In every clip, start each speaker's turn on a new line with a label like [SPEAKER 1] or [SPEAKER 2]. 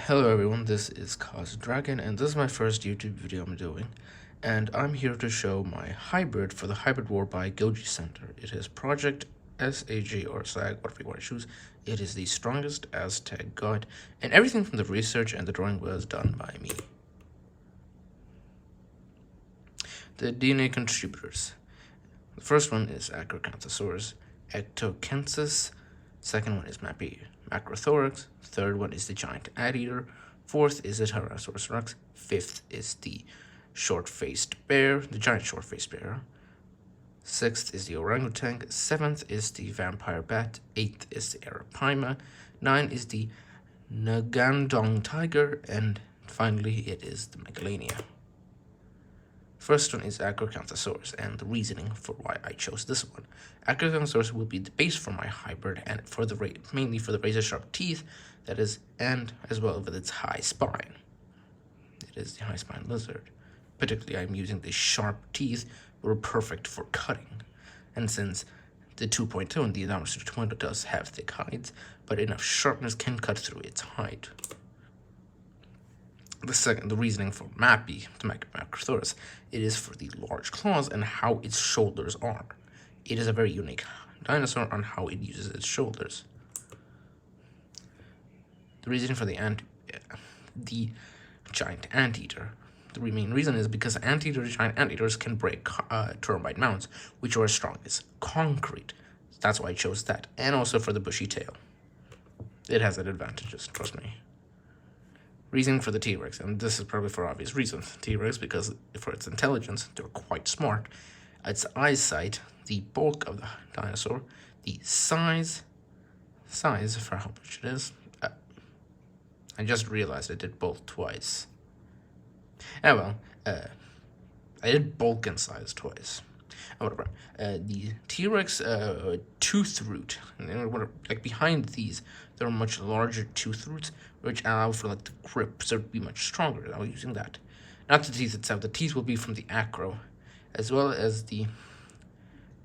[SPEAKER 1] Hello everyone, this is Kaze Dragon, and this is my first YouTube video I'm doing, and I'm here to show my hybrid for the Hybrid War by Goji Center. It is Project S.A.G or S.A.G, whatever you want to choose. It is the strongest Aztec god, and everything from the research and the drawing was done by me. The DNA contributors. The first one is Acrocanthosaurus ectocensis. Second one is Macrothorax. Third one is the giant anteater. Fourth is the Tyrannosaurus rex. Fifth is the short-faced bear, the giant short-faced bear. Sixth is the orangutan. Seventh is the vampire bat. Eighth is the arapaima. 9 is the Ngandong tiger. And finally, it is the megalania. First one is Acrocanthosaurus, and the reasoning for why I chose this one. Acrocanthosaurus will be the base for my hybrid, and for the mainly for the razor-sharp teeth, that is, and as well with its high spine. It is the high spine lizard. Particularly, I'm using the sharp teeth, which are perfect for cutting. And since the 2.0 and the Dinosaur 2.0 does have thick hides, but enough sharpness can cut through its hide. The reasoning for Mappy, the Macrothorax, it is for the large claws and how its shoulders are. It is a very unique dinosaur on how it uses its shoulders. The reasoning for the giant anteater. The main reason is because giant anteaters can break termite mounds, which are as strong as concrete. That's why I chose that. And also for the bushy tail. It has its advantages, trust me. Reasoning for the T-Rex, and this is probably for obvious reasons. T-Rex, because for its intelligence, they're quite smart. Its eyesight, the bulk of the dinosaur, the size for how much it is. I just realized I did both twice. I did bulk and size twice. Whatever. The T-Rex tooth root, like behind these, there are much larger tooth roots, which allow for like the grip to be much stronger. I was using that. Not the teeth itself. The teeth will be from the acro, as well as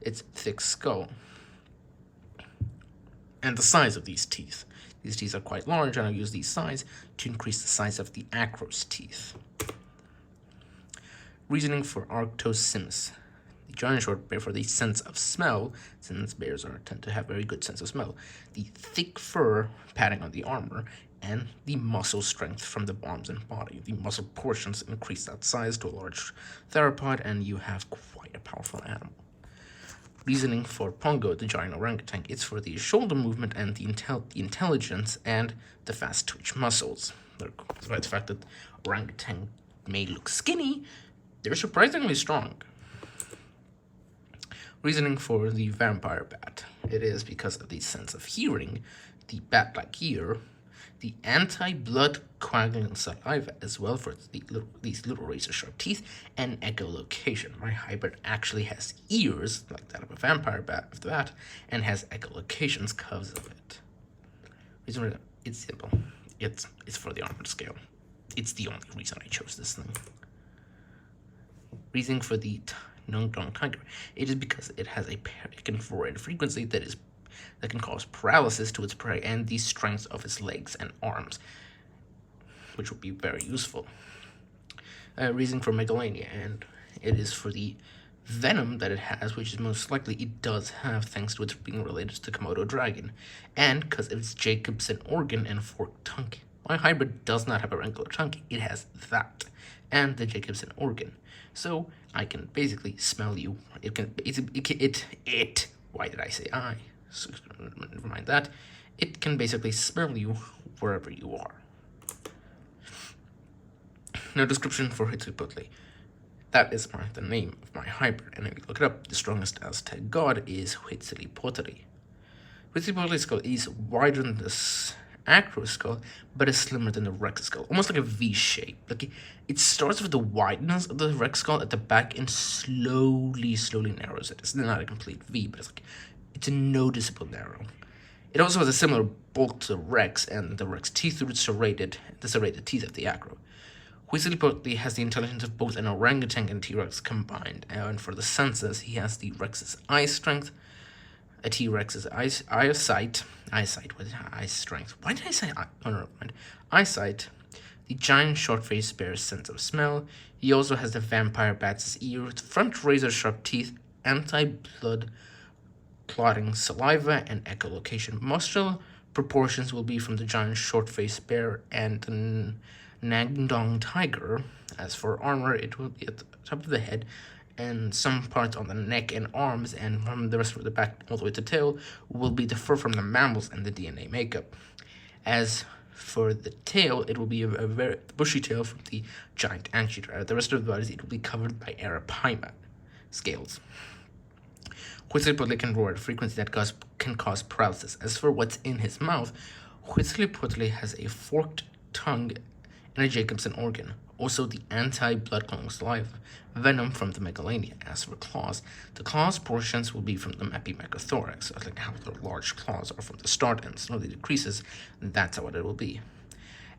[SPEAKER 1] its thick skull. And the size of these teeth. These teeth are quite large, and I'll use these size to increase the size of the acro's teeth. Reasoning for Arctosimus. The giant short bear for the sense of smell, since bears tend to have very good sense of smell. The thick fur padding on the armor, and the muscle strength from the arms and body. The muscle portions increase that size to a large theropod, and you have quite a powerful animal. Reasoning for Pongo, the giant orangutan, it's for the shoulder movement and the intelligence and the fast twitch muscles. Despite the fact that orangutan may look skinny, they're surprisingly strong. Reasoning for the vampire bat. It is because of the sense of hearing, the bat-like ear, the anti-blood coagulant saliva, as well for these little razor-sharp teeth, and echolocation. My hybrid actually has ears, like that of a vampire bat, and has echolocations because of it. Reason for it's simple. It's for the armored scale. It's the only reason I chose this thing. Reasoning for the Ngandong tiger. It is because it has it can roar at a frequency that can cause paralysis to its prey, and the strength of its legs and arms, which would be very useful. Reasoning for megalania, and it is for the venom that it has, which is most likely it does have thanks to its being related to the Komodo dragon, and because of its Jacobson organ and forked tongue. My hybrid does not have a regular tongue; it has that, and the Jacobson organ. So I can basically smell you. Why did I say I? So, never mind that. It can basically smell you wherever you are. Now, description for Huitzilopochtli. That is the name of my hybrid, and if you look it up, the strongest Aztec god is Huitzilopochtli. Huitzilopochtli's skull is wider than the acro skull, but is slimmer than the rex skull, almost like a V shape. Like it starts with the wideness of the rex skull at the back and slowly narrows it. It's not a complete V, but it's a noticeable narrow. It also has a similar bulk to the rex, and the rex teeth roots the serrated teeth of the acro. Huitzilopochtli has the intelligence of both an orangutan and T-Rex combined, and for the senses, he has the rex's eye strength, a T-Rex's eyesight with eye strength. Why did I say eye? Oh, no, mind. eyesight. The giant short-faced bear's sense of smell. He also has the vampire bat's ear, front razor-sharp teeth, anti-blood clotting saliva, and echolocation. Muscle proportions will be from the giant short-faced bear and the Nagdong tiger. As for armor, it will be at the top of the head and some parts on the neck and arms, and from the rest of the back all the way to the tail will be the fur from the mammals and the DNA makeup. As for the tail, it will be a very bushy tail from the giant anteater. The rest of the body, it will be covered by arapaima scales. Huitzilopochtli can roar at a frequency that can cause paralysis. As for what's in his mouth, Huitzilopochtli has a forked tongue and a Jacobson organ. Also, the anti-blood clotting saliva, venom from the megalania. As for claws, the claws portions will be from the macrothorax, like how the large claws are from the start and slowly decreases. That's how it will be.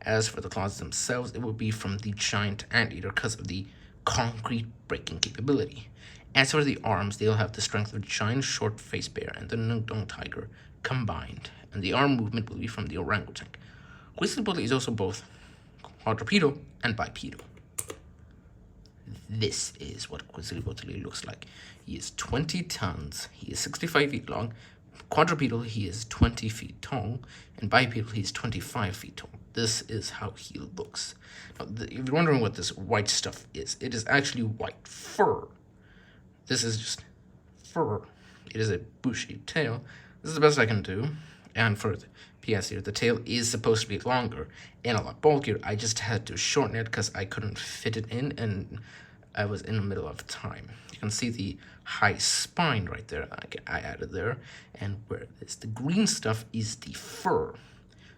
[SPEAKER 1] As for the claws themselves, it will be from the giant anteater because of the concrete breaking capability. As for the arms, they'll have the strength of the giant short-faced bear and the Nungdong tiger combined, and the arm movement will be from the orangutan. Huitzilopochtli is also both quadrupedal and bipedal. This is what Huitzilopochtli looks like. He is 20 tons, he is 65 feet long, quadrupedal he is 20 feet tall, and bipedal he is 25 feet tall. This is how he looks. Now, if you're wondering what this white stuff is, it is actually white fur. This is just fur. It is a bushy tail. This is the best I can do. And for the PS here, the tail is supposed to be longer and a lot bulkier. I just had to shorten it because I couldn't fit it in, and I was in the middle of time. You can see the high spine right there. I added there. And where is the green stuff is the fur.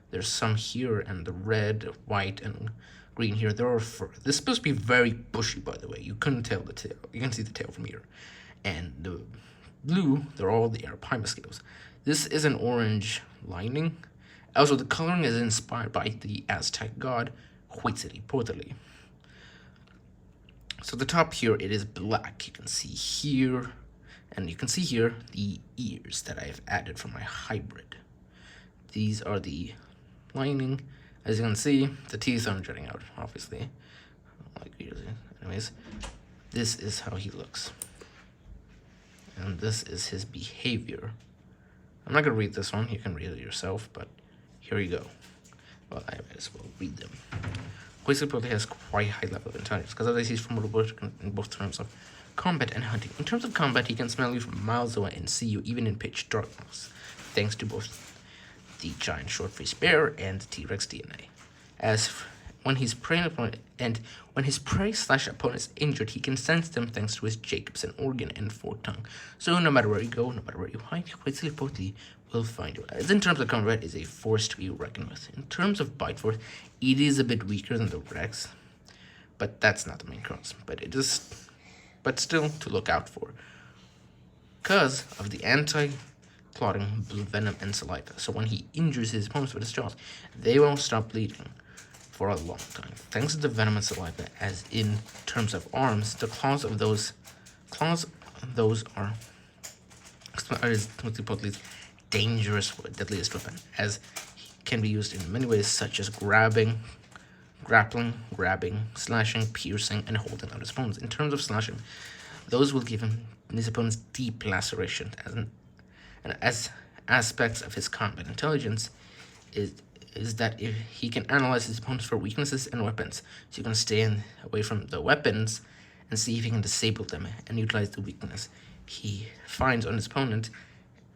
[SPEAKER 1] There's some here, and the red, white, and green here. There are fur. This is supposed to be very bushy, by the way. You couldn't tell the tail. You can see the tail from here. And the blue, they're all the arapaima scales. This is an orange lining. Also, the coloring is inspired by the Aztec god Huitzilopochtli. So the top here, it is black. You can see here, and you can see here the ears that I have added from my hybrid. These are the lining. As you can see, the teeth aren't jutting out, obviously. Anyways, this is how he looks. And this is his behavior. I'm not going to read this one. You can read it yourself, but here you go. Well, I might as well read them. Huitzilopochtli has quite a high level of intelligence because otherwise he's formidable in both terms of combat and hunting. In terms of combat, he can smell you from miles away and see you even in pitch darkness, thanks to both the giant short-faced bear and the T-Rex DNA. When his prey/opponent is injured, he can sense them thanks to his Jacobson organ and forked tongue. So no matter where you go, no matter where you hide, Huitzilopochtli will find you. As in terms of combat, is a force to be reckoned with. In terms of bite force, it is a bit weaker than the Rex, but that's not the main cause. But still to look out for, because of the anti-clotting venom and saliva. So when he injures his opponents with his jaws, they won't stop bleeding for a long time. Thanks to the venom and saliva, as in terms of arms, the claws of those are Huitzilopochtli's dangerous, deadliest weapon, as can be used in many ways, such as grappling, grabbing, slashing, piercing, and holding out his opponents. In terms of slashing, those will give his opponents deep laceration, and as aspects of his combat intelligence is that if he can analyze his opponents for weaknesses and weapons, so you can stay away from the weapons and see if he can disable them and utilize the weakness he finds on his opponent.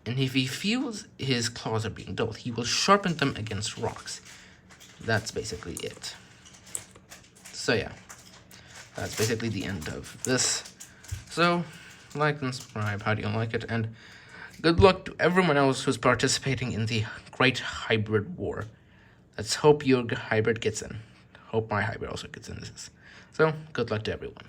[SPEAKER 1] And if he feels his claws are being dulled, he will sharpen them against rocks. That's basically it. So yeah, that's basically the end of this. So, like and subscribe, how do you like it? And good luck to everyone else who's participating in the Great Hybrid War. Let's hope your hybrid gets in. Hope my hybrid also gets in this. So, good luck to everyone.